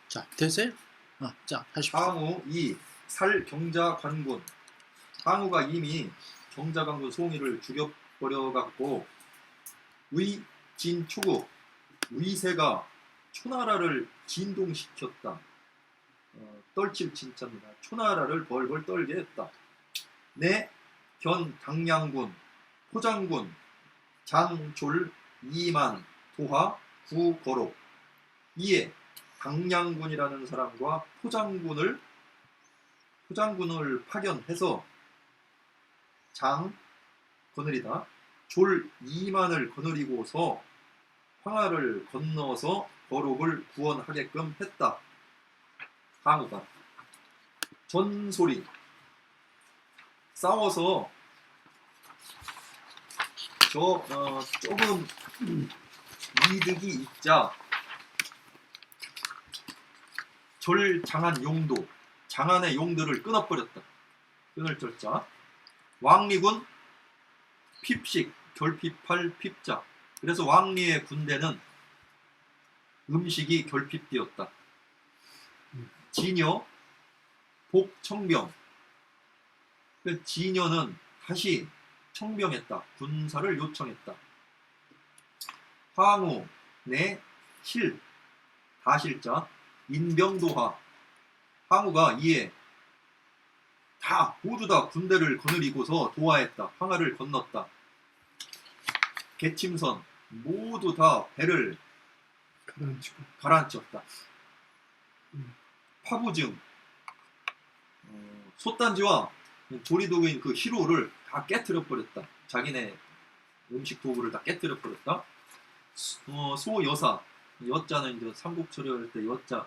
자, 되세요? 자, 하십시오. 항우 2. 살 경자관군. 항우가 이미 경자관군 송이를 죽여버려갖고 위진초국 위세가 초나라를 진동시켰다. 떨칠 진짜입니다. 초나라를 벌벌 떨게 했다. 내 견 당양군 포장군 장졸 이만 도하 구거록. 이에 당양군이라는 사람과 포장군을 파견해서 장 거느리다 졸 이만을 거느리고서 황하를 건너서 거록을 구원하게끔 했다. 항우가 전소리 싸워서 조금 이득이 있자 절장한 용도, 장안의 용들을 끊어버렸다. 끊을 절자. 왕리군 핍식, 결핍할 핍자. 그래서 왕리의 군대는 음식이 결핍되었다. 진여, 복청병. 진여는 다시 청병했다. 군사를 요청했다. 항우, 내, 실, 다실자. 인병도하. 항우가 이에 모두 다 군대를 거느리고서 도하했다. 황하를 건넜다. 개침선 모두 다 배를 가라앉혔다. 파부증 솥단지와 조리도구인 그 희로를 다 깨트려 버렸다. 자기네 음식 도구를 다 깨트려 버렸다. 소여사, 여자는 이제 삼국초려할 때 여자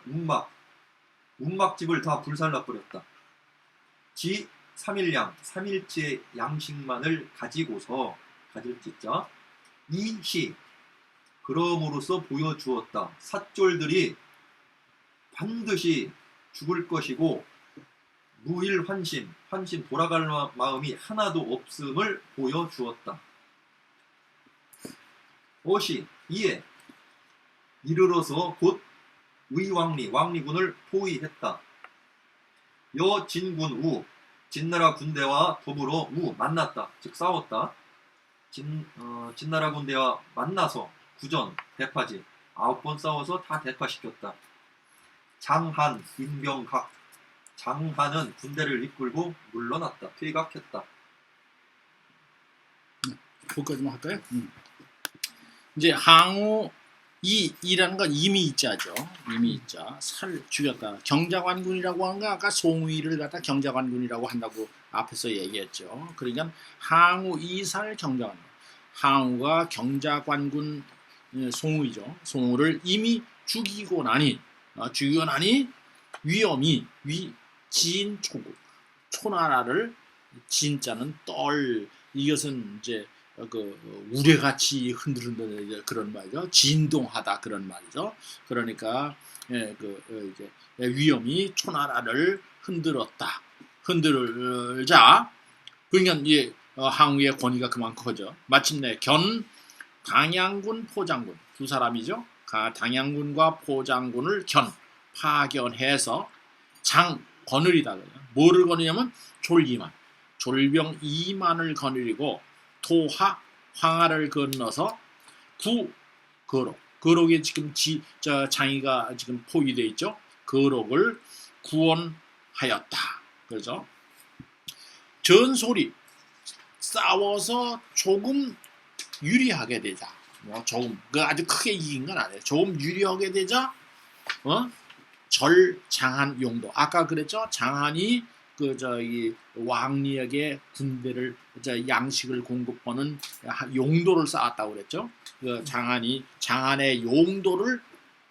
운막집을 다 불살라 버렸다. 지 3일량 3일째 양식만을 가지고서 가질지자 이시 그럼으로써 보여주었다. 삿졸들이 반드시 죽을 것이고 무일환심 돌아갈 마음이 하나도 없음을 보여주었다. 어시 이에 이르러서 곧 왕리군을 포위했다. 여진군 우 진나라 군대와 더불어 만났다. 즉 싸웠다. 진나라 군대와 만나서 구전 대파지 9번 싸워서 다 대파시켰다. 장한 인병각 장한은 군대를 이끌고 물러났다. 퇴각했다. 거기까지만 할까요? 이제 항우 이라는 건 이미자죠. 이미자. 살 죽였다. 경자관군이라고 하는 거 아까 송위를 갖다 경자관군이라고 한다고 앞에서 얘기했죠. 그러니까 항우 이살 경자관군. 항우가 경자관군 송위죠. 송우를 이미 죽이고 나니 위엄이 진초국 초나라를 진자는 떨 이것은 이제 그 우레같이 흔들흔들 그런 말이죠. 진동하다 그런 말이죠. 그러니까 이제 위엄이 초나라를 흔들자. 그러니까 이제 항우의 권위가 그만큼 커져. 마침내 견 당양군 포장군 두 사람이죠. 당양군과 포장군을 파견해서 장 거느리다. 뭐를 거느냐면 졸병 2만을 거느리고 도하 황하를 건너서 거록이 지금 장이가 지금 포위되어 있죠. 거록을 구원하였다. 그렇죠? 전소리 싸워서 조금 유리하게 되자. 조금 아주 크게 이긴 건 아니에요. 조금 유리하게 되자. 절장한 용도. 아까 그랬죠. 장한이 이 왕리에게 군대를 양식을 공급하는 용도를 쌓았다고 그랬죠. 그 장한의 용도를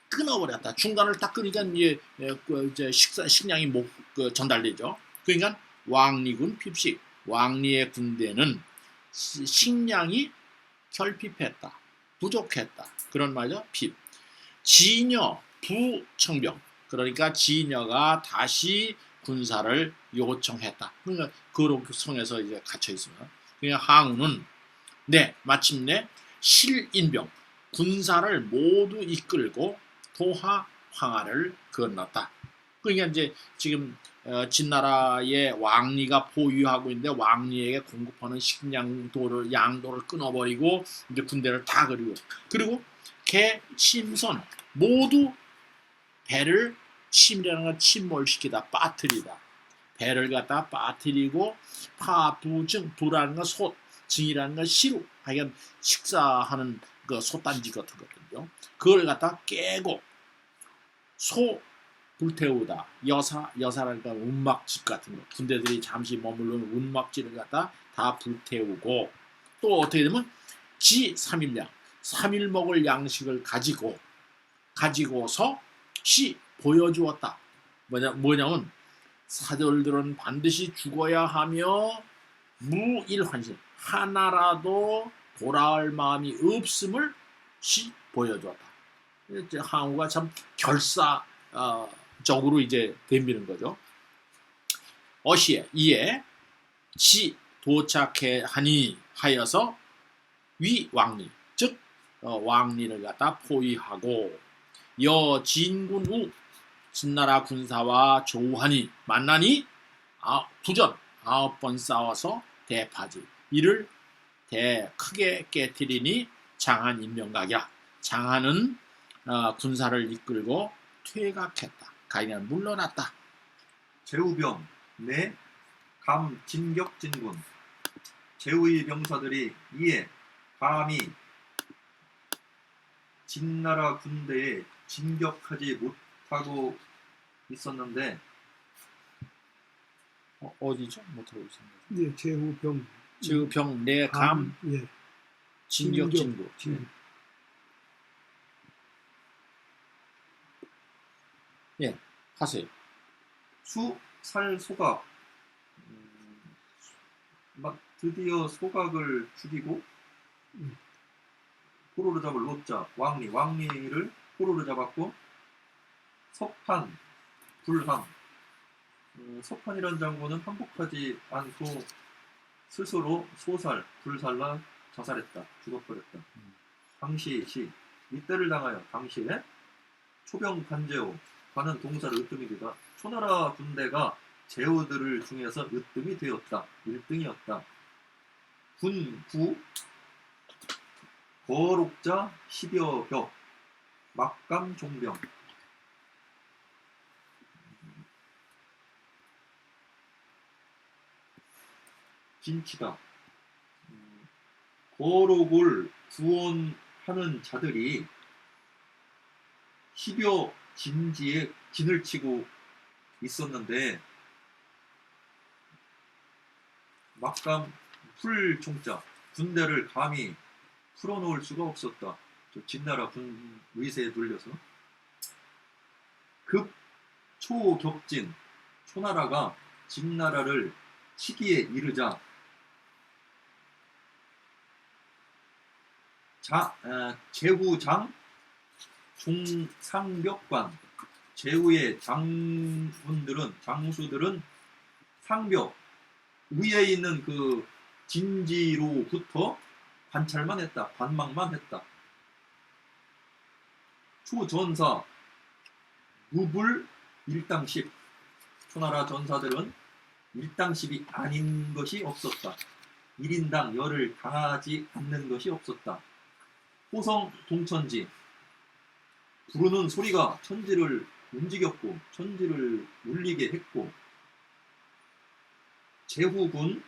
끊어버렸다. 중간을 딱 끊으니까 이제 식량이 전달되죠. 그러니까 왕리군 핍식. 왕리의 군대는 식량이 결핍했다. 부족했다. 그런 말이죠. 핍. 진여 부청병. 그러니까 진여가 다시 군사를 요청했다. 그러니까 거록성에서 이제 갇혀 있습니다. 그러니까 항우는 마침내 실인병 군사를 모두 이끌고 도하 황하를 건넜다. 그러니까 이제 지금 진나라의 왕리가 보유하고 있는데 왕리에게 공급하는 식량도를 양도를 끊어버리고 이제 군대를 다 그리고 개, 침선 모두 배를 침이라는 걸 침몰시키다 빠뜨리다. 배를 갖다 빠뜨리고 파, 부, 증, 부라는 건 소, 증이라는 건 시루, 하여간 식사하는 그 솥단지 같은 거거든요. 그걸 갖다 깨고 소 불태우다. 여사라는 건 운막집 같은 거. 군대들이 잠시 머무르는 운막집을 갖다 다 불태우고 또 어떻게 되면 지 3일량 3일 먹을 양식을 가지고서 시 보여주었다. 뭐냐면 사절들은 반드시 죽어야 하며 무일환신 하나라도 돌아올 마음이 없음을 시 보여주었다. 항우가 참 결사적으로 이제 덤비는 거죠. 어시에 이에 지 도착해 하니 하여서 위 왕리 즉 왕리를 갖다 포위하고 여 진군 후 진나라 군사와 조우하니 만나니 부전 9번 싸워서 대파지 이를 크게 깨뜨리니 장한 인명각이라. 장한은 군사를 이끌고 퇴각했다. 가인은 물러났다. 제후병 내 감 진격 진군. 제후의 병사들이 이에 감히 진나라 군대에 진격하지 못하고 있었는데 어디죠? 못하고 있습니다. 예, 제후병. 제후병 내 감 예, 진격 진구. 예, 하세요. 수살 소각 막 드디어 소각을 죽이고 포로로 잡을 로자 왕리를 포로로 잡았고 석판 불항 석판이란 장군은 항복하지 않고 스스로 소살 불살라 자살했다. 죽어버렸다. 당시 이때를 당하여 당시에 초병 간제호 관은 동사를 으뜸이기다. 초나라 군대가 제후들을 중에서 으뜸이 되었다. 1등이었다. 군구 거록자 10여 벽 막감 종병 진치다. 거록을 구원하는 자들이 10여 진지에 진을 치고 있었는데 막감 풀종자 군대를 감히 풀어놓을 수가 없었다. 저 진나라 군 의세에 눌려서 급 초격진 초나라가 진나라를 치기에 이르자 제후장 종상벽관 제후의 장수들은 상벽 위에 있는 그 진지로부터 관찰만 했다. 관망만 했다. 초전사 무불 일당십 초나라 전사들은 일당십이 아닌 것이 없었다. 1인당 열을 당하지 않는 것이 없었다. 호성 동천지 부르는 소리가 천지를 움직였고 천지를 울리게 했고 제후군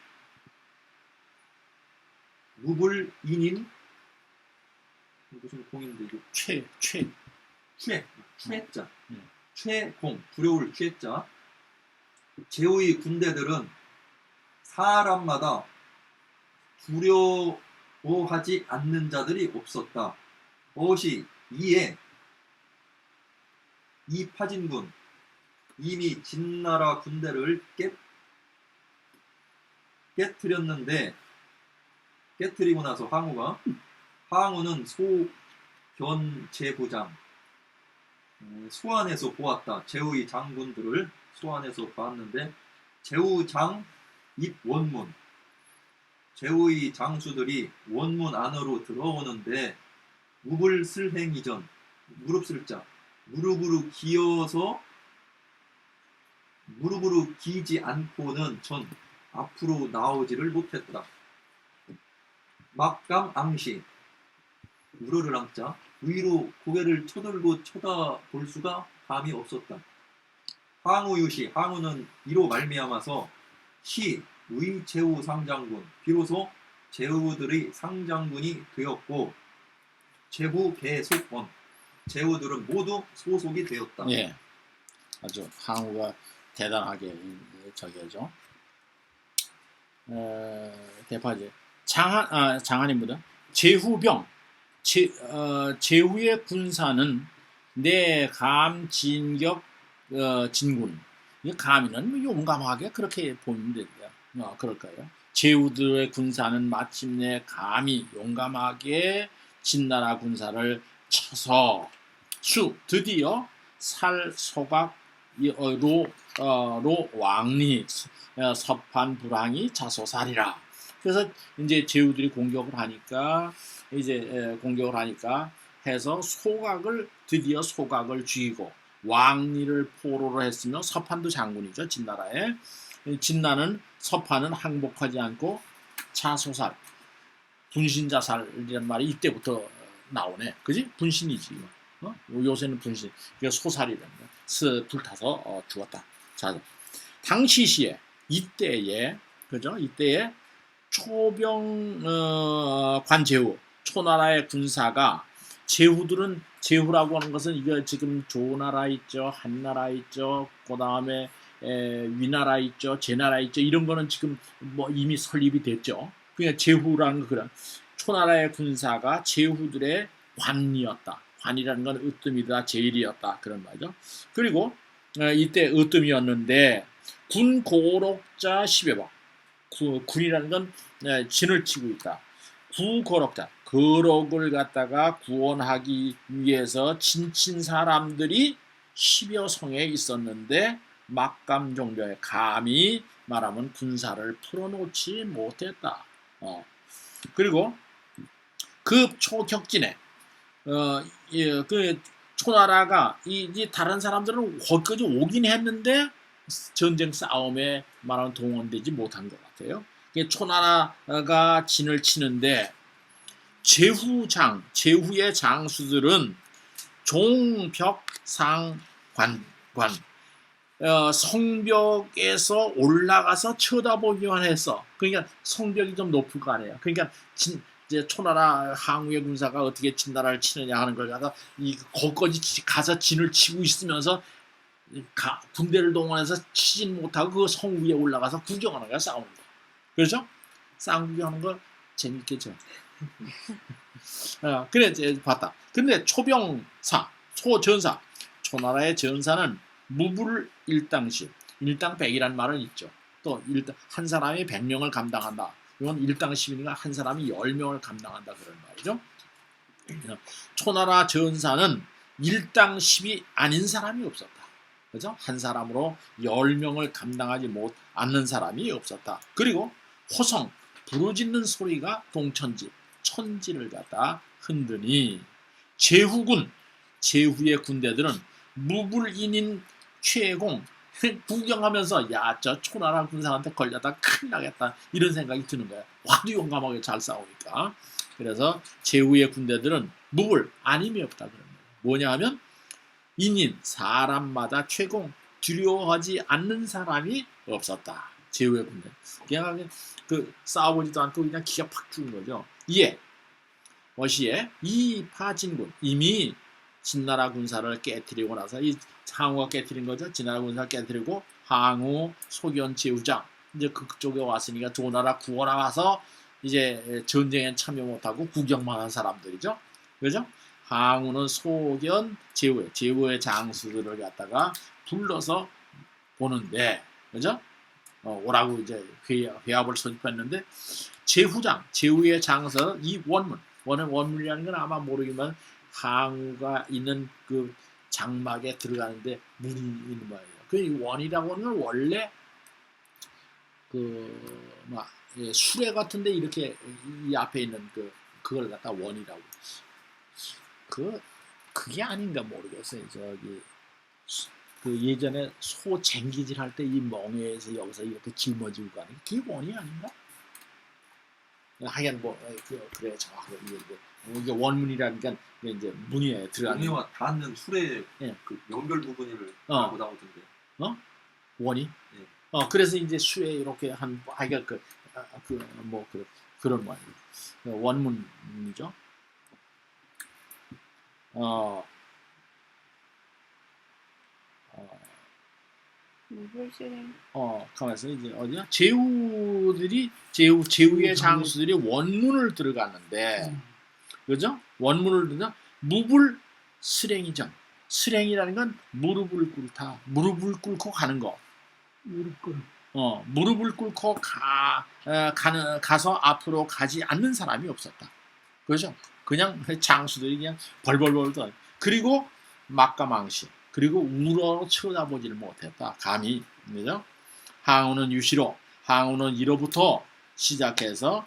무불인인 무슨 공인데 이거 최자 최공 두려울 최자 제후의 군대들은 사람마다 두려워하지 않는 자들이 없었다. 어시 이에 이 파진군 이미 진나라 군대를 깨뜨리고 나서 항우는 소견제부장 소안에서 보았다. 제후의 장군들을 소안에서 봤는데 제후장 입원문 제후의 장수들이 원문 안으로 들어오는데 무불 슬행이 전 무릎 쓸자 무릎으로 기어서 무릎으로 기지 않고는 전 앞으로 나오지를 못했다. 막강 앙시 우러를 앙자 위로 고개를 쳐들고 쳐다볼 수가 감이 없었다. 항우유시 항우는 이로 말미암아서 시 의제후 상장군 비로소 제후들의 상장군이 되었고 제후 계속원 제후들은 모두 소속이 되었다. 예, 아주 항우가 대단하게 저기죠. 대파제 장한입니다. 제후병 제후의 군사는 내감 진격 진군. 이 감이는 용감하게 그렇게 보면 되고요. 그럴까요? 제후들의 군사는 마침내 감히 용감하게 진나라 군사를 쳐서 드디어 살소각로 왕리 서판 불황이 자소살이라. 그래서 이제 제후들이 공격을 하니까 해서 드디어 소각을 쥐고 왕리를 포로로 했으며 서판도 장군이죠. 진나라에. 진나는 서판은 항복하지 않고 자소살 분신자살이란 말이 이때부터 나오네. 그지? 분신이지. 요새는 분신. 그러니까 소살이랍니다. 불타서 죽었다. 자, 당시 시에 이때에 그죠? 이때에 초병 관제후 초나라의 군사가 제후들은 제후라고 하는 것은 이거 지금 조나라 있죠, 한나라 있죠, 그 다음에 위나라 있죠, 제나라 있죠. 이런 거는 지금 뭐 이미 설립이 됐죠. 그러니까 제후라는 거 그런 초나라의 군사가 제후들의 관이었다. 관이라는 건 으뜸이다, 제일이었다 그런 말이죠. 그리고 이때 으뜸이었는데 군 고록자 10여 번. 군이라는 건 진을 치고 있다. 구거록자 거록을 갖다가 구원하기 위해서 진친 사람들이 10여 성에 있었는데 막감종교에 감히 말하면 군사를 풀어놓지 못했다. 그리고 그 초격진에 그 초나라가 이 다른 사람들은 거기까지 오긴 했는데 전쟁 싸움에 말하면 동원되지 못한 것 같아요. 초나라가 진을 치는데 제후의 장수들은 종벽상관 성벽에서 올라가서 쳐다보기만 했어. 그러니까 성벽이 좀 높을 거 아니에요. 그러니까 이제 초나라 항우의 군사가 어떻게 진나라를 치느냐 하는 걸 갖다 거기까지 가서 진을 치고 있으면서 군대를 동원해서 치진 못하고 그 성 위에 올라가서 구경하는 거야. 싸우는 거. 그렇죠? 싸움 구경하는 거 재밌겠죠. 그래 봤다. 근데 초병사, 초전사, 초나라의 전사는 무불 일당십, 일당백이란 말은 있죠. 또 한 사람이 100명을 감당한다. 이건 일당십이니까 한 사람이 10명을 감당한다 그런 말이죠. 초나라 전사는 일당십이 아닌 사람이 없었다. 그죠? 한 사람으로 10명을 감당하지 않는 사람이 없었다. 그리고 호성, 부르짖는 소리가 동천지, 천지를 갖다 흔드니 제후의 군대들은 무불인인 최공 구경하면서 야, 저 초나라 군사한테 걸려다 큰일 나겠다 이런 생각이 드는 거야. 화도 용감하게 잘 싸우니까. 그래서 제후의 군대들은 무불 아님이 없다 그런 거예요. 뭐냐 하면 인인 사람마다 최공 두려워하지 않는 사람이 없었다. 제후의 군대. 그냥 싸워보지도 않고 그냥 기가 팍 죽은 거죠. 이에 어시에 이파진군 이미 진나라 군사를 깨뜨리고 나서 이 항우가 깨뜨린 거죠. 진나라 군사를 깨뜨리고 항우, 소견, 제후장 이제 그쪽에 왔으니까 조나라 구원하 와서 이제 전쟁에 참여 못하고 구경만 한 사람들이죠. 그죠? 항우는 소견, 제후의 장수들을 갖다가 불러서 보는데, 그죠? 오라고 이제 회합을 소집했는데, 제후의 장서, 이 원문이라는 건 아마 모르지만, 항우가 있는 그 장막에 들어가는데 문이 있는 거예요. 그 원이라고 하는 건 원래 수레 같은데 이렇게 이 앞에 있는 그걸 갖다 원이라고. 그게 아닌가 모르겠어요. 저기 그 예전에 소 쟁기질 할 때 이 멍에에서 여기서 이렇게 짊어지고 가는 게 그게 원이 아닌가? 하여간 뭐 그래 정확하게 이게 원문이라니까 이제 문의에 들어가는 용해와 닿는 술의 예. 그 연결 부분을 어. 하고 나오던데. 원이 예. 그래서 이제 수에 이렇게 한 하여간 그런 말 원문이죠. 가만있어 이제 어디야? 제후의 장수들이 원문을 들어갔는데, 그죠? 원문을 들어 무불 스랭이죠. 스랭이라는 건 무릎을 꿇고 가는 거. 무릎을 꿇고 가서 앞으로 가지 않는 사람이 없었다. 그죠? 그냥 장수들이 그냥 벌벌벌 떠. 그리고 막가망시. 그리고 우러러 쳐다보지를 못했다. 감히. 그죠? 항우는 유시로. 항우는 이로부터 시작해서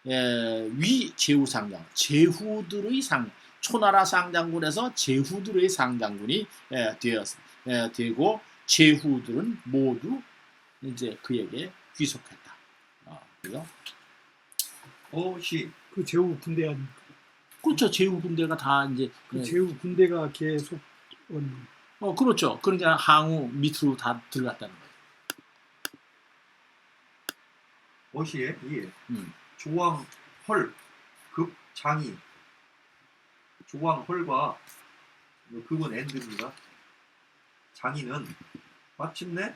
위 제후상장. 제후들의 초나라 상장군에서 제후들의 상장군이 되고 제후들은 모두 이제 그에게 귀속했다. 그죠? 그 제후 군대 아닙니까? 그렇죠. 제후 군대가 다 이제 그 제후 군대가 계속 그렇죠. 그러니까 항우 밑으로 다 들어갔다는 거예요. 어시에 조왕헐 급장이 조왕헐과 그분 엔드입니다. 장이는 마침내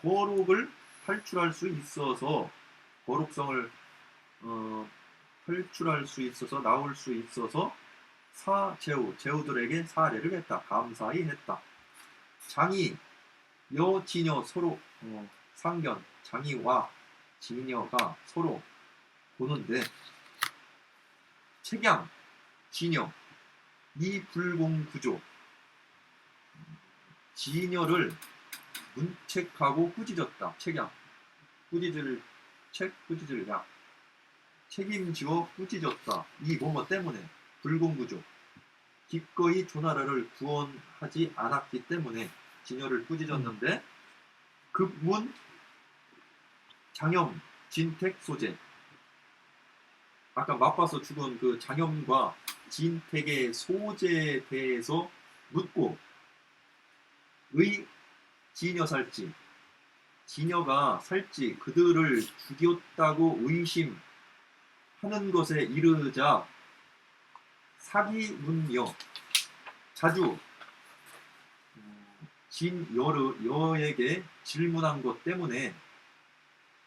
거록을 탈출할 수 있어서 거룩성을 탈출할 수 있어서 나올 수 있어서 제후들에게 사례를 했다. 감사히 했다. 장이 여지녀 서로 상견 장이와 지녀가 서로 보는데 책양 지녀 이 불공구조 지녀를 문책하고 꾸짖었다. 책양 꾸짖을 약 책임지어 꾸짖었다. 이 뭐뭐 때문에 불공구조 기꺼이 조나라를 구원하지 않았기 때문에 진여를 꾸짖었는데 급문 장염 진택 소재 아까 맞봐서 죽은 그 장염과 진택의 소재에 대해서 묻고 의 진여 살지 진여가 살지 그들을 죽였다고 의심하는 것에 이르자 사기문여 자주 진여에게 질문한 것 때문에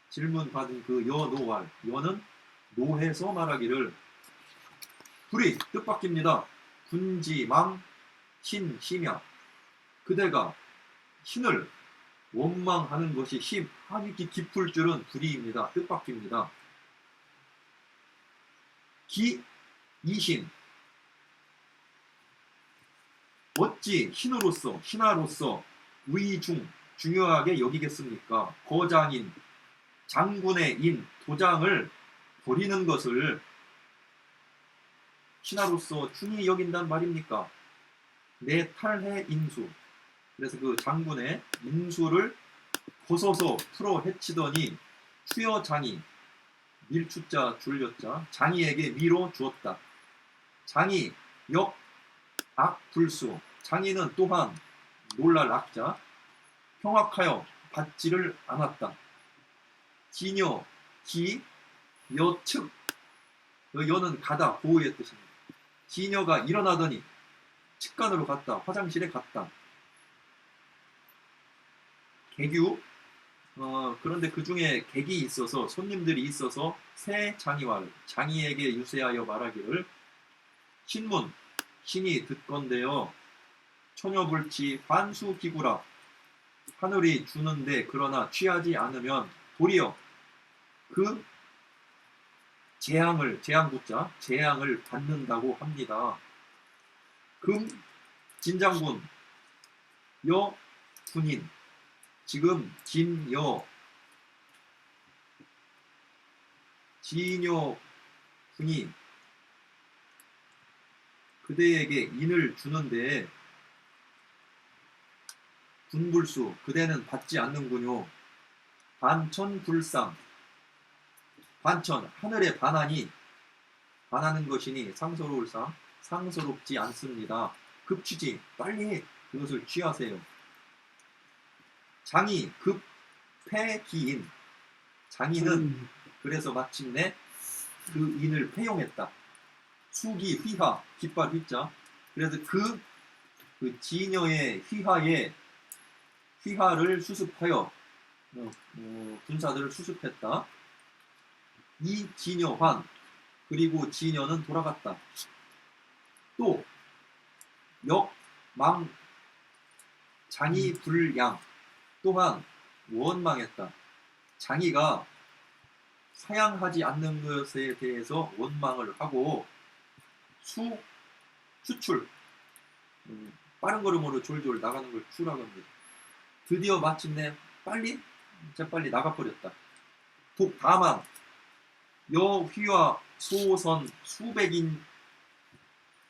질문받은 그 여노왈 여는 노해서 말하기를 불이 뜻밖입니다. 군지망 신심야 그대가 신을 원망하는 것이 이렇게 깊을 줄은 불이입니다. 뜻밖입니다. 이신 어찌 신하로서 중요하게 여기겠습니까? 거장인 장군의 도장을 버리는 것을 신하로서 중히 여긴단 말입니까? 내 탈해 인수 그래서 그 장군의 인수를 벗어서 풀어 헤치더니 추여장이 밀추자 줄여자 장이에게 밀어 주었다. 장이 악불수 장이는 또한 놀랄 악자 평악하여 받지를 않았다. 진여 여측 여는 가다 보호의 뜻입니다. 진여가 일어나더니 측간으로 갔다. 화장실에 갔다. 개규 그런데 그 중에 객이 있어서 손님들이 있어서 새 장이에게 유세하여 말하기를 신문 신이 듣건대요 처녀불치 반수기구라 하늘이 주는데 그러나 취하지 않으면 도리어 그 재앙을 받는다고 합니다. 금 진장군 여 군인 지금 진여 군이 그대에게 인을 주는데 분불수 그대는 받지 않는군요. 반천불상 반천 하늘에 반하니 반하는 것이니 상서로울상 상서롭지 않습니다. 급취지 빨리 그것을 취하세요. 장이 급패기인 장이는 그래서 마침내 그 인을 패용했다. 수기 휘하 깃발 휘자 그래서 그 지녀의 휘하를 수습하여 군사들을 수습했다. 이 지녀환 그리고 지녀는 돌아갔다. 또 역망 장이 불양 또한 원망했다. 장이가 사양하지 않는 것에 대해서 원망을 하고 수출 빠른 걸음으로 졸졸 나가는 걸 추라고 합니다. 드디어 마침내 재빨리 나가버렸다. 다만 여휘와 소선 수백인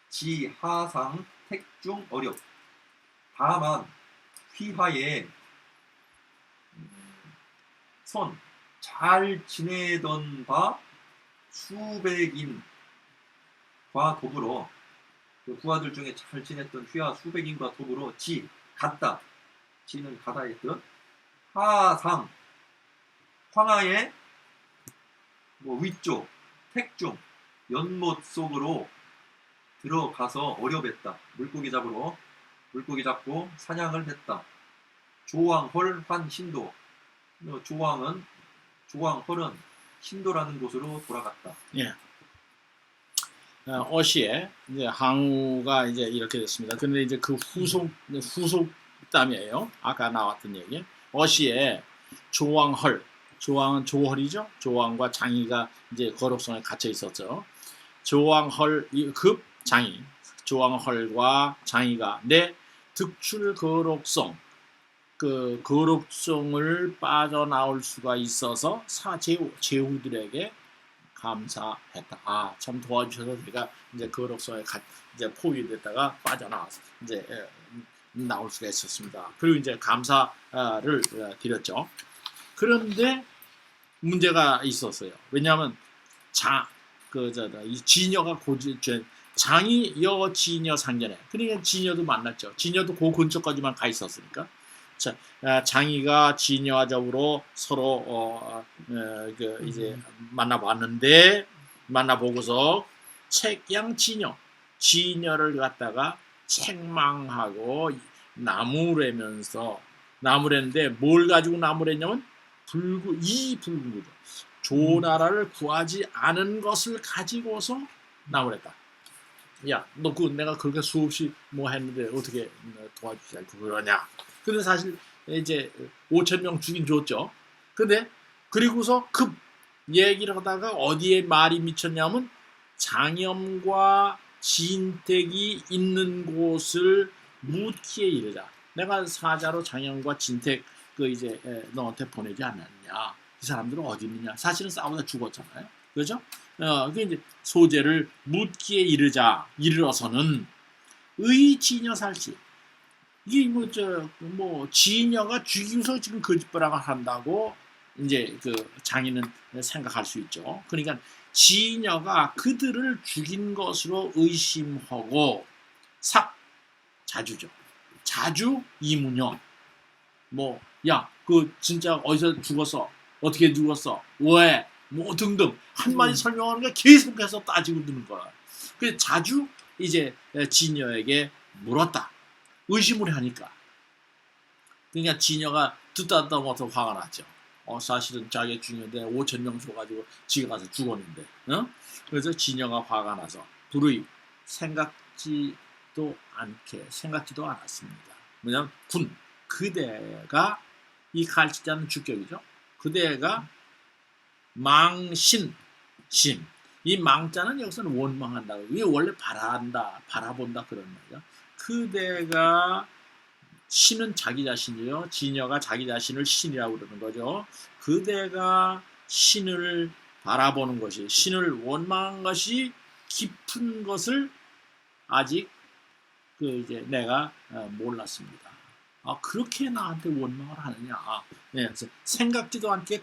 지하상 택중 어렵 다만 휘하에 선 잘 지내던 바 수백인과 더불어 그 부하들 중에 잘 지냈던 휘하 수백인과 더불어 갔다. 지는 가다의 뜻. 하상 황하의 위쪽 택중 연못 속으로 들어가서 어렵했다. 물고기 잡고 사냥을 했다. 조왕헐 환 신도 조왕헐은 신도라는 곳으로 돌아갔다. 예. 어시에 이제 항우가 이제 이렇게 됐습니다. 근데 이제 그 후속담이에요. 아까 나왔던 얘기. 어시에 조왕헐, 조왕은 조헐이죠. 조왕과 장이가 이제 거룩성에 갇혀 있었죠. 조왕헐 급 장이, 조왕헐과 장이가 내 득출 거룩성, 그 거룩성을 빠져나올 수가 있어서 제후들에게 감사했다. 참 도와주셔서 제가 이제 거룩성에 이제 포위됐다가 빠져나와서 이제 나올 수가 있었습니다. 그리고 이제 감사를 드렸죠. 그런데 문제가 있었어요. 왜냐하면 이 지녀가 장이 지녀 상견에 그러니까 지녀도 만났죠. 지녀도 그 근처까지만 가 있었으니까. 장이가 지녀와 적으로 서로 이제 만나보고서 책양 지녀를 갖다가 책망하고 나무랬는데 뭘 가지고 나무랬냐면 붉은 거죠. 조나라를 구하지 않은 것을 가지고서 나무랬다. 야, 너 내가 그렇게 수없이 했는데 어떻게 도와주지 않고 그러냐? 근데 사실 이제 5,000명 죽인 줬죠. 근데 그리고서 급 얘기를 하다가 어디에 말이 미쳤냐면 장염과 진택이 있는 곳을 묻기에 이르자. 내가 사자로 장염과 진택 이제 너한테 보내지 않았냐? 이 사람들은 어디 있느냐? 사실은 싸우다 죽었잖아요. 그렇죠? 그 이제 소재를 묻기에 이르러서는 의지녀 살지. 이게 지녀가 죽이고서 지금 거짓말을 한다고 이제 장인은 생각할 수 있죠. 그러니까 지녀가 그들을 죽인 것으로 의심하고 자주죠. 자주 이문여. 야, 진짜 어디서 죽었어? 어떻게 죽었어? 왜? 등등 한마디 설명하는 게 계속해서 따지고 드는 거야. 그래서 자주 이제 지녀에게 물었다. 의심을 하니까. 그러니까 지녀가 듣다 못해서 화가 났죠. 사실은 자기 중인데 5,000명 줘가지고 지가 가서 죽었는데. 그래서 지녀가 화가 나서 불의 생각지도 않았습니다. 왜냐하면 그대가 이 갈치자는 주격이죠. 그대가 망신, 이 망자는 여기서는 원망한다. 이게 원래 바라본다 그런 말이죠. 그대가 신은 자기 자신이요. 지녀가 자기 자신을 신이라고 그러는 거죠. 그대가 신을 바라보는 것이, 신을 원망한 것이 깊은 것을 아직 그 이제 내가 몰랐습니다. 그렇게 나한테 원망을 하느냐? 그래서 생각지도 않게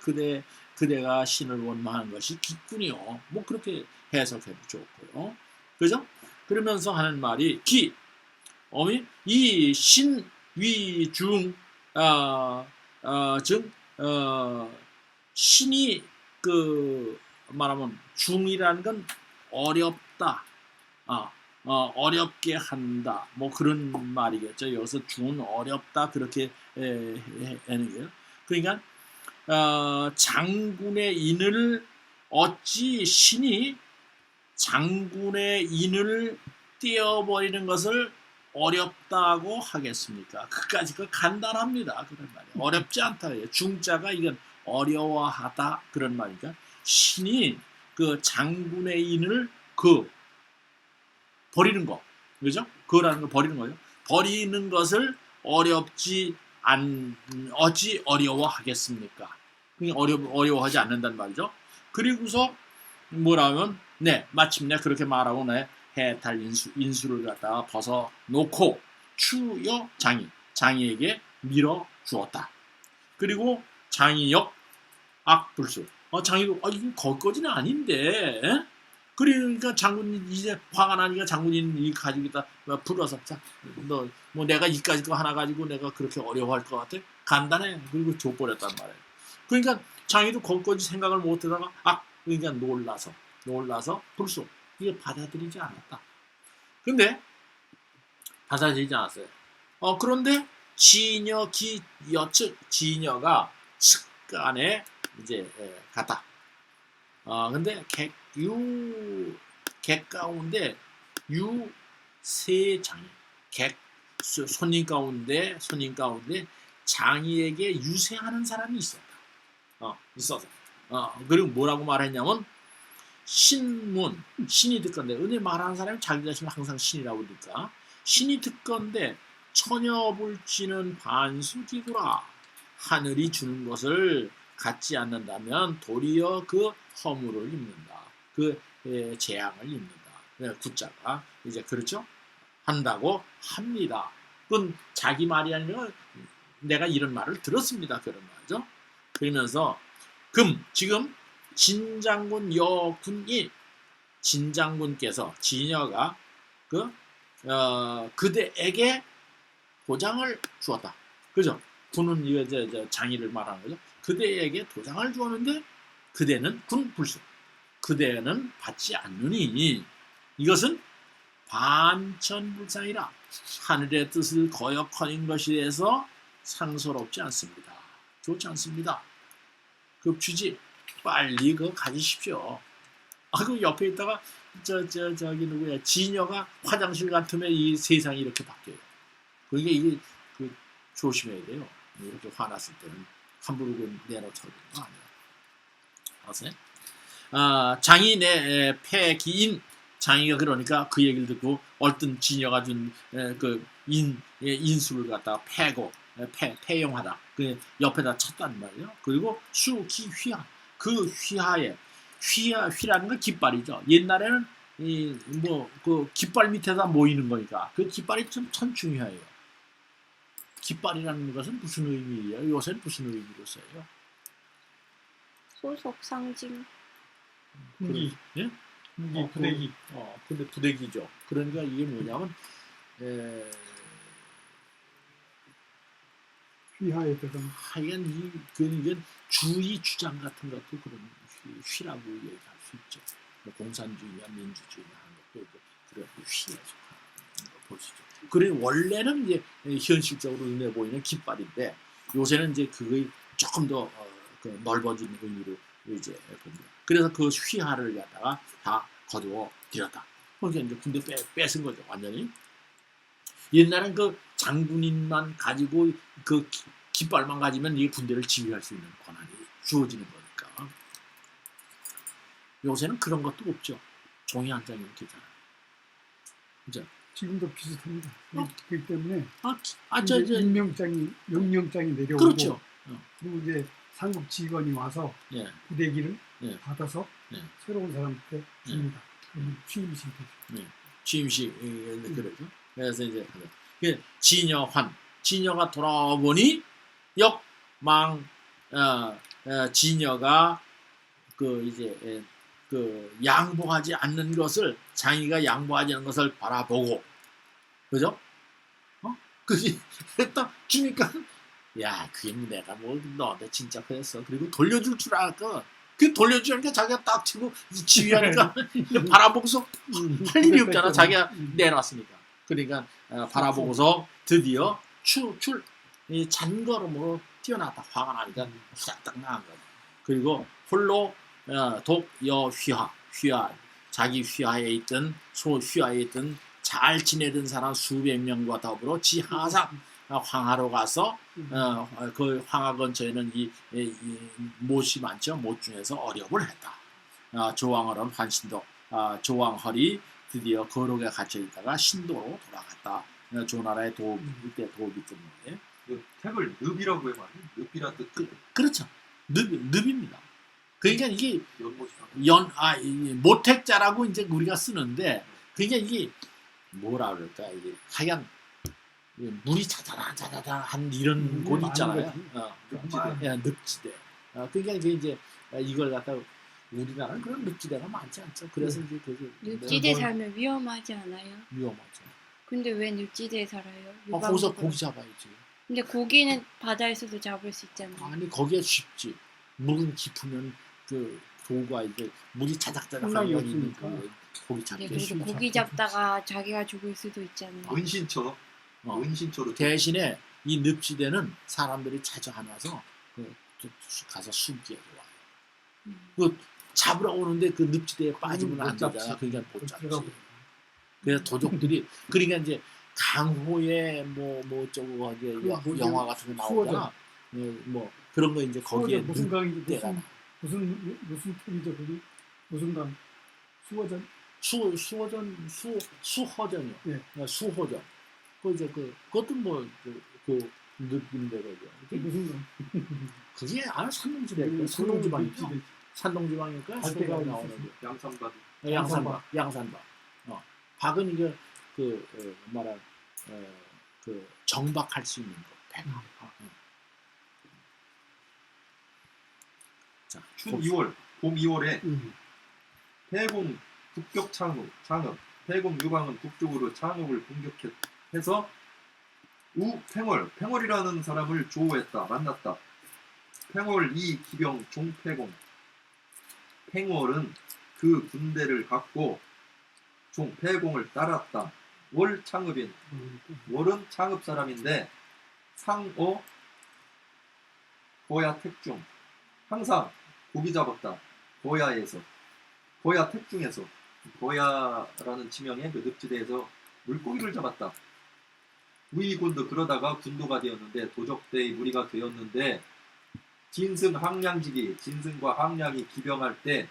그대가 신을 원망하는 것이 기꾼이요. 뭐 그렇게 해석해도 좋고요. 그죠? 그러면서 하는 말이 이 신, 위, 중, 즉 신이 그 말하면 중이라는 건 어렵다. 어렵게 한다. 뭐 그런 말이겠죠. 여기서 중은 어렵다 그렇게 하는 거예요. 그러니까 장군의 인을 어찌 신이 장군의 인을 떼어버리는 것을 어렵다고 하겠습니까? 그까지 간단합니다. 그런 말이에요. 어렵지 않다. 중자가 이건 어려워하다 그런 말이니까 신이 그 장군의 인을 버리는 거, 그죠? 그거라는 거 버리는 거죠. 버리는 것을 어찌 어려워하겠습니까? 그냥 어려워하지 않는단 말이죠. 그리고서 뭐라면 마침내 그렇게 말하고 해탈 인수를 갖다가 벗어 놓고 추여 장이에게 밀어 주었다. 그리고 장이역 악불수. 장이도 이건 거기까지는 아닌데. 그러니까 장군이 이제 화가 나니까 장군이 가지고 있다 불어서 너 뭐 내가 이까지 거 하나 가지고 내가 그렇게 어려워할 것 같아? 간단해. 그리고 줘버렸단 말이에요. 그러니까 장이도 거기까지 생각을 못하다가 그러니까 놀라서 불수 이게 받아들이지 않았다. 근데 받아들이지 않았어요. 그런데 지녀가 측간에 이제 갔다. 근데 객 가운데 유세장이 손님 가운데 장이에게 유세하는 사람이 있었다. 그리고 뭐라고 말했냐면 신이 듣건데 은혜 말하는 사람이 자기 자신을 항상 신이라고 그러니까 신이 듣건데 처녀불지는 반수기구라. 하늘이 주는 것을 갖지 않는다면 도리어 그 허물을 입는다. 그 재앙을 입는다. 구자가 이제 그렇죠? 한다고 합니다. 그건 자기 말이 아니라 내가 이런 말을 들었습니다. 그런 말이죠. 그러면서 지금 진장군 여군이 진장군께서 지녀가 그대에게 도장을 주었다. 그죠? 군은 이거 장이를 말하는 거죠. 그대에게 도장을 주었는데 그대는 군불수. 그대는 받지 않느니 이것은 반천불상이라 하늘의 뜻을 거역하는 것이라서 상서롭지 않습니다. 좋지 않습니다. 급추지 빨리 그거 가지십시오. 그 옆에 있다가 저기 누구야 지녀가 화장실 같으면 이 세상이 이렇게 바뀌어요. 그러니까 이게 조심해야 돼요. 이렇게 화났을 때는 함부로 내놓쳐는 거 아니에요. 알았어요? 장이 내 패기인 장이가 그러니까 그 얘기를 듣고 얼른 지녀가 준 그 인수를 갖다가 패용하다. 그 옆에다 쳤단 말이에요. 그리고 수기 휘하. 그 휘라는 건 깃발이죠. 옛날에는 그 깃발 밑에다 모이는 거니까 그 깃발이 참 중요해요. 깃발이라는 것은 무슨 의미예요? 요새는 무슨 의미로 써요? 소속 상징. 무기, 예? 부대기. 근데 부대기죠. 그러니까 이게 뭐냐면 휘하에 들어간. 하여간 이게 주의 주장 같은 것도 그런 휘라고 얘기할 수 있죠. 뭐 공산주의나 민주주의나 하는 것도 있고 그래 휘에 속하는 거 보시죠. 그래 원래는 이제 현실적으로 눈에 보이는 깃발인데 요새는 이제 그게 조금 더 넓어진 의미로 이제 봅니다. 그래서 그 휘하를 갖다가 다 거두어 들였다. 그러니까 이제 군대 뺏은 거죠, 완전히. 옛날엔 그 장군인만 가지고 그 깃발만 가지면 이 군대를 지휘할 수 있는 권한이 주어지는 거니까. 요새는 그런 것도 없죠. 종이 한 장이면 되잖아요. 그죠? 지금도 비슷합니다. 그렇기 때문에 명령장이 내려오고 그렇죠. 그리고 이제 상급 직원이 와서 예. 부대기를 예. 받아서 예. 새로운 사람한테 줍니다. 그러면 취임식 되죠. 취임식 그러죠. 그래서 이제 진여가 돌아오니 역망 진여가 그 이제 그 양보하지 않는 것을 장이가 양보하지 않는 것을 바라보고 그죠? 그게 딱 주니까 야 그게 내가 뭐 너한테 진짜 그랬어. 그리고 돌려줄 줄 알까? 그 돌려주니까 자기가 딱 치고 지휘하니까 바라보고서 할 일이 없잖아. 자기가 내놨으니까. 그러니까 바라보고서 드디어 이 잔걸음으로 뛰어났다. 화가 나니까 후닥닥 나간 거야. 그리고 홀로 독여 휘하 자기 휘하에 있던 소휘하에 있던 잘 지내던 사람 수백 명과 더불어 지하상 황하로 가서 그 황하 근처에는 이 못이 많죠. 못 중에서 어렵을 했다. 조왕헐은 환신도 조왕헐이 드디어 거룩에 갇혀 있다가 신도로 돌아갔다. 조나라의 이때 도읍이 때문에 택을 늪이라고 해 말이야. 늪이란 뜻. 그렇죠. 늪입니다. 그러니까 이게 연못이다. 모택자라고 이제 우리가 쓰는데 그러니까 이게 뭐라 그럴까 이게 하얀 물이 자자한 이런 곳 있잖아요. 늪지대. 그러니까 이제 이걸 갖다 우리나라는 그런 늪지대가 많지 않죠. 그래서 이제 되게 늪지대 살면 위험하지 않아요? 위험하죠. 근데 왜 늪지대에 살아요? 거기서 유방으로. 고기 잡아야지. 근데 고기는 바다에서도 잡을 수 있잖아요. 아니 거기에 쉽지. 물은 깊으면 그 도가 이제 물이 자작자작한 풍랑이 건 있는 없으니까. 그 고기 근데 잡기 그래도 쉽죠. 고기 잡다가 자기가 죽을 수도 있잖아요. 은신처. 은신처로 대신에 이 늪지대는 사람들이 자주 안 와서 가서 숨기에 와요. 그 잡으러 오는데 그 늪지대에 빠지면 안 되잖아. 그러니까 못 잡지. 그래서 도적들이 그러니까 이제 강호의 뭐 어쩌고 이제 영화 같은 거 나오잖아. 뭐 그런 거 이제 거기에 무슨 강인지 늪대가 무슨 틈이죠 거기 무슨 강 수호전 수호전이요. 예. 수호전. 그 이제 그것도 그 늪인데 그죠. 무슨 강 그게 산동지대. 산동지방이죠. 늪지대. 산동지방이니까 갈대가 수호가 나오는 거. 양산바다. 양산바. 박은 이게 말한 그 정박할 수 있는 거. 배가. 자, 춘 2월, 봄 2월에 태공 북격 창업, 태공 유방은 북쪽으로 창업을 공격해서 팽월이라는 사람을 조우했다, 만났다. 팽월 이 기병 종패공. 팽월은 그 군대를 갖고 종패공을 따랐다. 월 창읍인. 월은 창읍 사람인데 상어 고야 택중. 항상 고기 잡았다. 고야 택중에서 고야라는 지명의 그 늪지대에서 물고기를 잡았다. 우이군도 그러다가 군도가 되었는데 도적대의 무리가 되었는데 진승과 항량이 기병할 때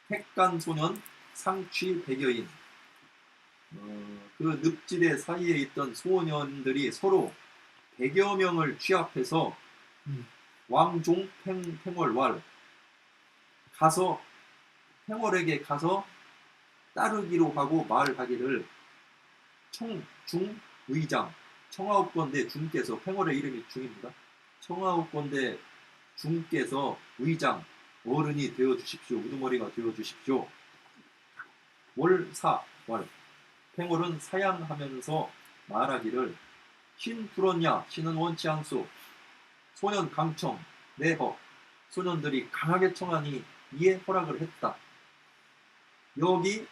택간 소년 상취 100여인 그 늪지대 사이에 있던 소년들이 서로 100여 명을 취합해서 왕종 팽월왈 가서 팽월에게 가서 따르기로 하고 말하기를 청중의장 청하옵건대 중께서 팽월의 이름이 중입니다. 청하옵건대 중께서 의장 어른이 되어주십시오. 우두머리가 되어주십시오. 월 팽월은 사양하면서 말하기를 신 불었냐 신은 원치 않소. 소년 강청 내허 소년들이 강하게 청하니 이에 허락을 했다. 여기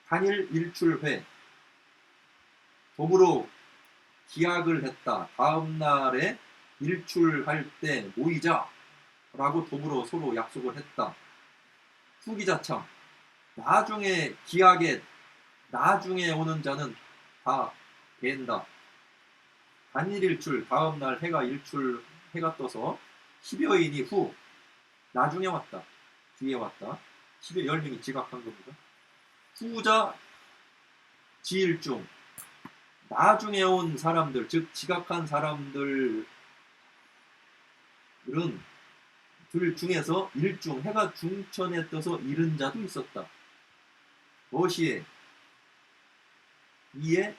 단일 일출회 더불어 기약을 했다. 다음 날에 일출할 때 모이자 라고 더불어 서로 약속을 했다. 후기자참 나중에 기약에 나중에 오는 자는 다 된다. 단일 일출 다음 날 해가 떠서 10여인이 후 나중에 왔다. 뒤에 왔다. 10명이 지각한 겁니다. 후자 지일중 나중에 온 사람들 즉 지각한 사람들은 들 중에서 일중 해가 중천에 떠서 이른 자도 있었다. 어시에 이에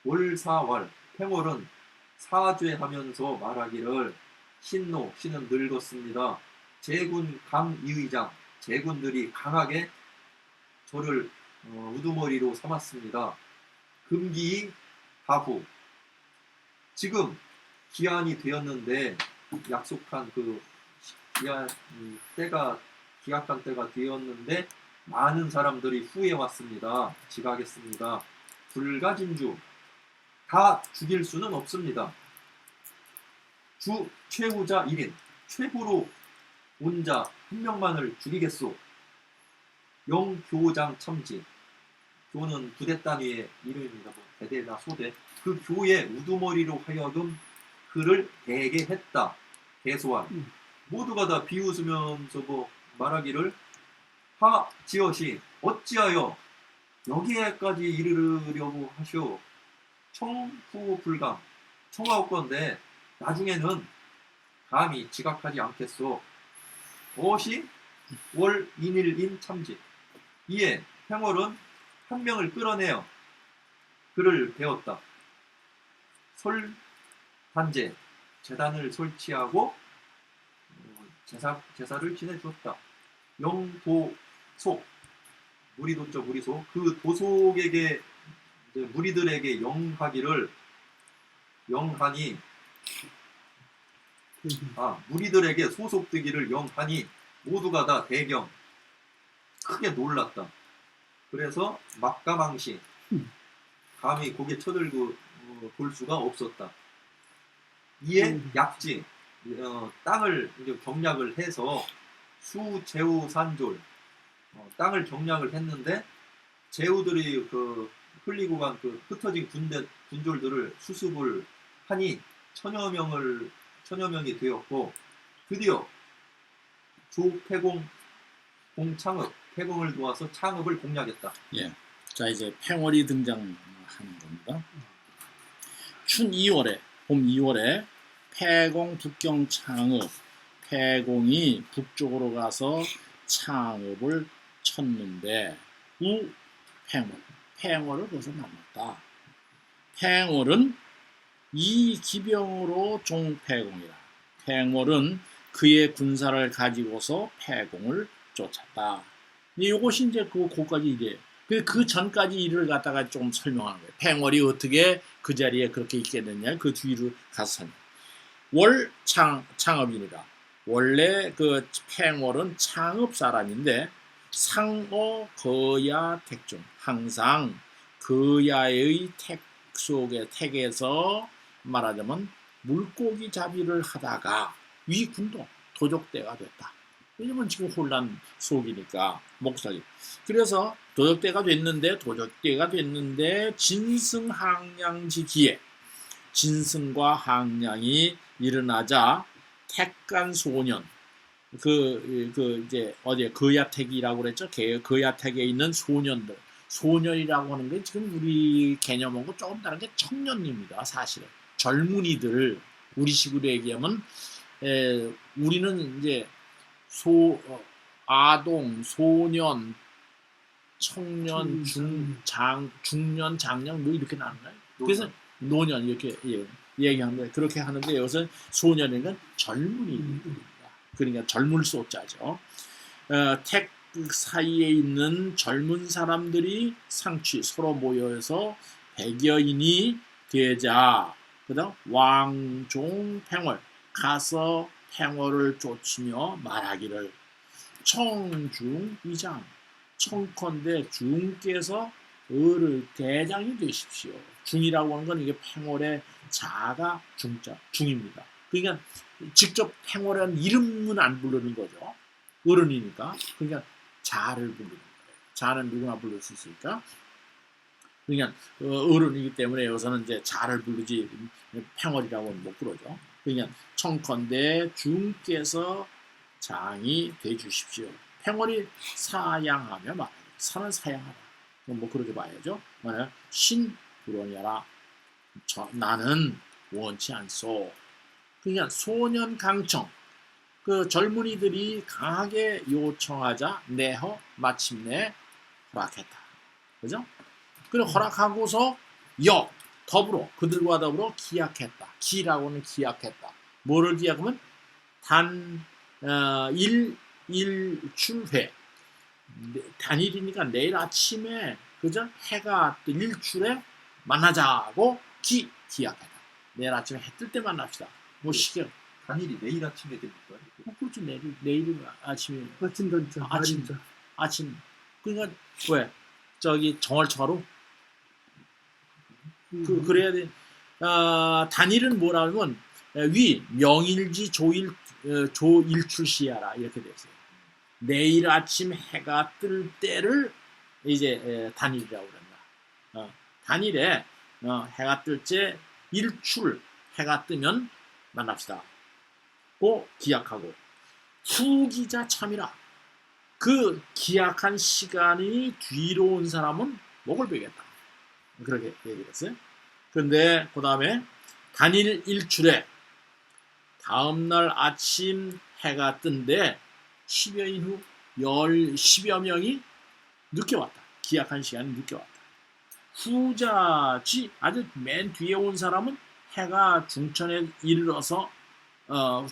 월사왈 팽월은 사죄하면서 말하기를 신노 신은 늙었습니다. 제군 강이의장 제군들이 강하게 저를 우두머리로 삼았습니다. 금기 다후 지금 기한이 되었는데 약속한 그 기한 때가 기약한 때가 되었는데 많은 사람들이 후에 왔습니다. 지각했습니다. 불가진주 다 죽일 수는 없습니다. 주 최후자 1인 최후로 온 자 한 명만을 죽이겠소. 영교장 첨지 교는 부대 단위의 이름입니다. 뭐 대대나 소대 그 교의 우두머리로 하여금 그를 대게 했다. 대소한 모두가 다 비웃으면서 뭐 말하기를 하 지엇이 어찌하여 여기에까지 이르려고 하시오. 청후불강 청하옵건데 나중에는 감히 지각하지 않겠소. 어시 월 인일인 참지 이에 팽월은 한 명을 끌어내어 그를 배웠다. 설단제 제단을 설치하고 제사를 지내주었다. 영도속 무리도죠 무리소 그 도속에게 무리들에게 영하기를 영하니 무리들에게 소속되기를 영하니 모두가 다 대경 크게 놀랐다. 그래서 막가망시 감히 고개 쳐들고 볼 수가 없었다. 이에 약지 땅을 이제 경략을 해서 수제우산졸 땅을 경략을 했는데 제후들이 그 흘리고 간 그 흩어진 군졸들을 수습을 하니 천여 명이 되었고 드디어 조폐공 공창읍 폐공을 도와서 창읍을 공략했다. 예. 자 이제 팽월이 등장하는 겁니다. 춘 2월에 봄 2월에 폐공 북경 창읍 폐공이 북쪽으로 가서 창읍을 쳤는데 우 팽월을 거기서 만났다. 팽월은 이 기병으로 종폐공이라. 팽월은 그의 군사를 가지고서 폐공을 쫓았다. 이것이 이제 그거까지 이래. 그 전까지 일을 갖다가 좀 설명하는 거예요. 팽월이 어떻게 그 자리에 그렇게 있게 됐냐. 그 뒤로 가서 설명. 월 창업입니다. 원래 그 팽월은 창업 사람인데 상어 거야 택중 항상 거야의 택 속의 택에서 말하자면 물고기 잡이를 하다가 위군도 도적대가 됐다. 왜냐면 지금 혼란 속이니까 목살이. 그래서 도적대가 됐는데 진승항량지기에 진승과 항량이 일어나자 택간 소년 이제 어디에 거야택이라고 그랬죠? 거야택에 있는 소년이라고 하는 게 지금 우리 개념하고 조금 다른 게 청년입니다. 사실은 젊은이들 우리식으로 얘기하면 우리는 이제 아동, 소년, 청년, 중년, 장년 뭐 이렇게 나누나요? 그래서 노년 이렇게 얘기하는데 그렇게 하는데 여기서 소년이는 젊은이입니다. 그러니까 젊을 소자죠. 택 사이에 있는 젊은 사람들이 상취 서로 모여서 100여인이 되자 그다음 왕종 팽월 가서 팽월을 쫓으며 말하기를 청중위장 청컨대 중께서 을을 대장이 되십시오. 중이라고 하는 건 이게 팽월의 자가 중자 중입니다. 그러니까 직접 팽월이라는 이름은 안 부르는 거죠. 어른이니까. 그러니까 자를 부르는 거예요. 자는 누구나 부를 수 있으니까. 그러니까 어른이기 때문에 여기서는 이제 자를 부르지 팽월이라고는 못 부르죠. 그러니까 청컨대 중께서 장이 돼 주십시오. 팽월이 사양하며 말하죠. 사는 사양하다. 뭐 그렇게 봐야죠. 만약 신 불원이라 나는 원치 않소. 그러니까 소년 강청 그 젊은이들이 강하게 요청하자 내허 마침내 허락했다. 그죠? 그래 허락하고서 더불어 그들과 더불어 기약했다. 기라고는 기약했다. 뭐를 기약하면 일출회. 단일이니까 내일 아침에 그죠? 해가 뜰 일출에 만나자고 기약했다. 내일 아침에 해 뜰 때 만납시다. 뭐 시계. 단일이 내일 아침에 됩니까? 그렇죠. 내일 아침에 아침 단자, 아침. 날인자. 아침. 그러니까 왜 저기 정월초하루 그래야 돼. 단일은 뭐라면 명일지 조일출시하라 이렇게 돼 있어요. 내일 아침 해가 뜰 때를 이제 단일이라고 그런다. 단일에 해가 뜰 때 일출 해가 뜨면 만납시다. 고 기약하고 후기자 참이라. 그 기약한 시간이 뒤로 온 사람은 목을 베겠다. 그렇게 얘기를 했어요. 그런데 그 다음에 단일 일출에 다음날 아침 해가 뜬데 10여인 후 10여 명이 늦게 왔다. 기약한 시간이 늦게 왔다. 후자지 아주 맨 뒤에 온 사람은 해가 중천에 이르러서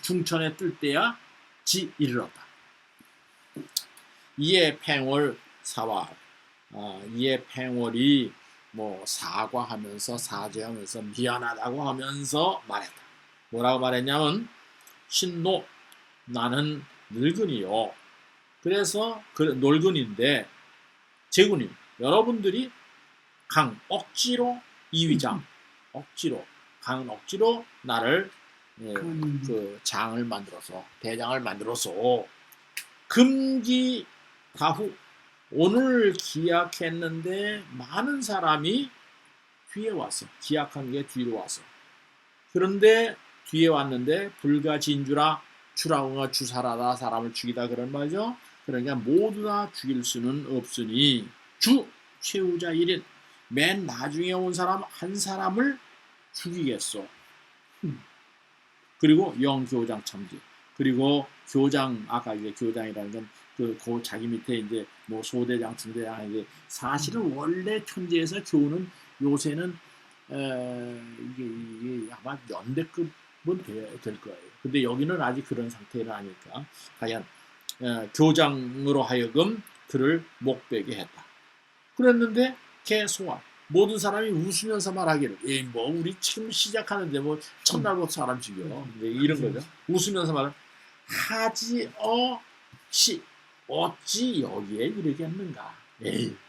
중천에 뜰 때야 이르렀다. 이에 팽월 사와 이에 팽월이 뭐 사과하면서 사죄하면서 미안하다고 하면서 말했다. 뭐라고 말했냐면 신노 나는 늙은이요. 그래서 늙은인데 제군님 여러분들이 억지로 이위장 억지로 나를 그 장을 만들어서 대장을 만들어서 금기 다후 오늘 기약했는데 많은 사람이 뒤에 왔어. 기약한 게 뒤로 왔어. 그런데 뒤에 왔는데 불가진주라 주라고가 주사라다 사람을 죽이다 그런 말이죠. 그러니까 모두 다 죽일 수는 없으니 최후자 1인 맨 나중에 온 사람 한 사람을 죽이겠소. 그리고 영교장 참지. 그리고 교장 아까 이제 교장이라는 건 그 자기 밑에 이제 뭐 소대장, 중대장 이제 사실은 원래 천재에서 교훈은 요새는 이게 아마 연대급은 될 거예요. 근데 여기는 아직 그런 상태가 아니니까 과연 교장으로 하여금 그를 목베게 했다. 그랬는데 개소화 모든 사람이 웃으면서 말하기를 뭐 우리 지금 시작하는데 뭐 첫날부터 사람 죽여 이제 이런 거죠. 웃으면서 말을 하지어시 어찌 여기에 이르겠는가.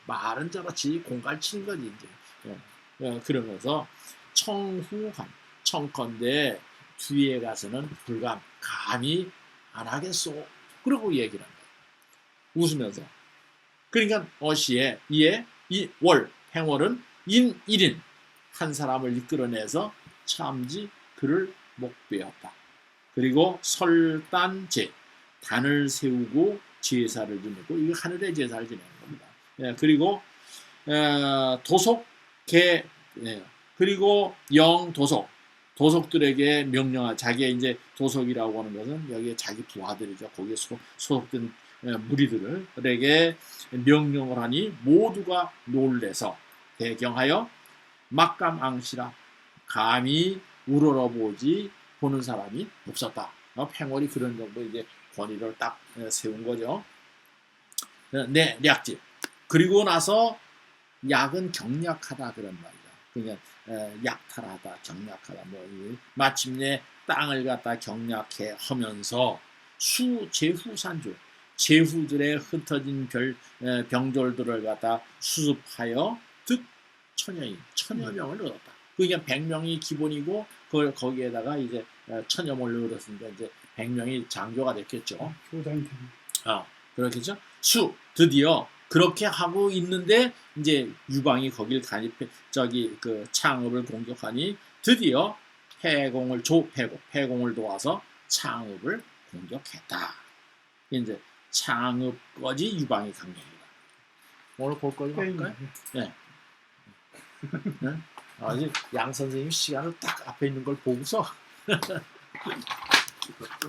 말은 저렇지 공갈 치는 거지 이제. 그러면서 청컨대 뒤에 가서는 불감 감히 안 하겠소. 그러고 얘기를 한다. 웃으면서. 그러니까 어시에 이에 이월 행월은 인일인 한 사람을 이끌어내서 참지 그를 목베었다. 그리고 설단제 단을 세우고 제사를 지내고 이거 하늘의 제사를 지내는 겁니다. 그리고 도속개 그리고 도속들에게 명령한 자기의 이제 도속이라고 하는 것은 여기에 자기 부하들이죠. 거기에 소속된 무리들에게 명령을 하니 모두가 놀래서 대경하여 막감앙시라 감히 우러러보지 보는 사람이 없었다. 팽월이 그런 정도 이제 권위를 딱 세운 거죠. 네, 약지. 그리고 나서 약은 경약하다 그런 말이죠. 그러니까 약탈하다, 경약하다. 마침내 땅을 갖다 경약해 하면서 제후산주, 제후들의 흩어진 병졸들을 갖다 수습하여 천여 명을 얻었다. 그러니까 100명이 기본이고 거기에다가 이제 천여 명을 얻었으니까 이제 100명이 장교가 됐겠죠. 교장이 그렇겠죠. 드디어 그렇게 하고 있는데 이제 유방이 거길 간입해 그 창읍을 공격하니 드디어 패공을 도와서 창읍을 공격했다. 이제 창읍까지 유방이 강력이다. 오늘 볼 거죠? 할까요? 네. 아직 양 선생님 시간을 딱 앞에 있는 걸 보고서